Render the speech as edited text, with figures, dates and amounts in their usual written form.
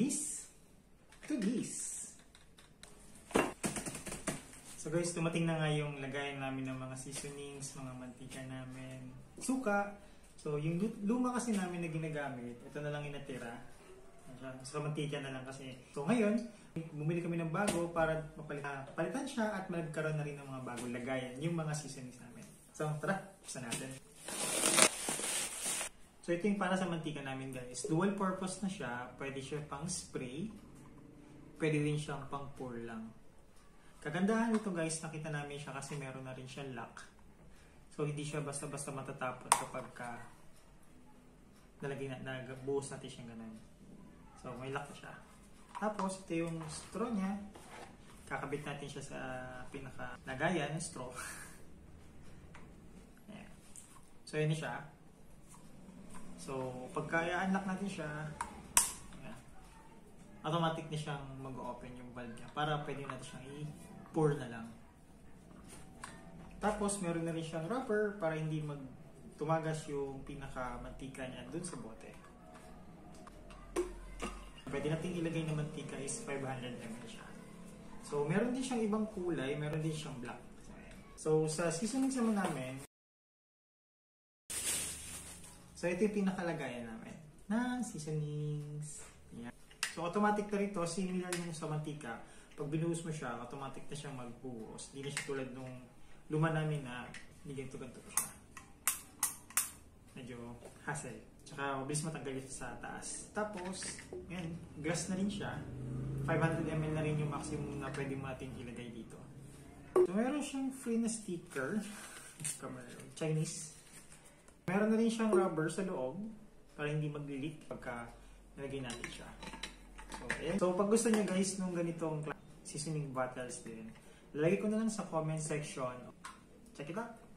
this to this. So guys, tumating na nga yung lagayan namin ng mga seasonings, mga mantika namin, suka. So yung luma kasi namin na ginagamit, ito na lang inatira. Sa mantika na lang kasi. So ngayon, bumili kami ng bago para mapalitan siya at magkaroon na rin ng mga bagong lagayan, yung mga seasonings namin. So tara, buksan natin. So ito yung para sa mantika namin guys. Dual purpose na siya. Pwede siya pang spray. Pwede rin siyang pang pour lang. Kagandahan nito guys, nakita namin siya kasi meron na rin siyang lock. So hindi siya basta-basta matatapon kapag nagbuhos natin siyang ganun. So may lock na siya. Tapos ito yung straw niya. Kakabit natin siya sa pinaka-lagayan ng straw. Ayan. So yun na siya. So pagka i-unlock natin siya, ayan, automatic na siyang mag-open yung valve niya para pwede natin siyang i-pour na lang. Tapos meron na rin siyang rubber para hindi tumagas yung pinaka-mantika niya dun sa bote. Pwede natin ilagay na mantika is 500 ml siya. So meron din siyang ibang kulay, meron din siyang black. So sa seasonings naman namin, so ito yung pinakalagayan namin ng seasonings. Yan. So automatic na rito, similar nung sa mantika. Pag binuhos mo siya, automatic na siyang magbuhos. Hindi na siya tulad nung luma namin na hindi ganito-ganito pa siya. Medyo hassle. Tsaka mabilis matanggal ito sa taas. Tapos, yan, glass na rin siya. 500 ml na rin yung maximum na pwede mo natin ilagay dito. So meron siyang free na sticker. Chinese. Meron na rin siyang rubber sa loob para hindi mag-leak pagka nilagay natin siya. So, ayan. So pag gusto niyo guys nung ganitong seasoning bottles din, lalagay ko na lang sa comment section. Check it out!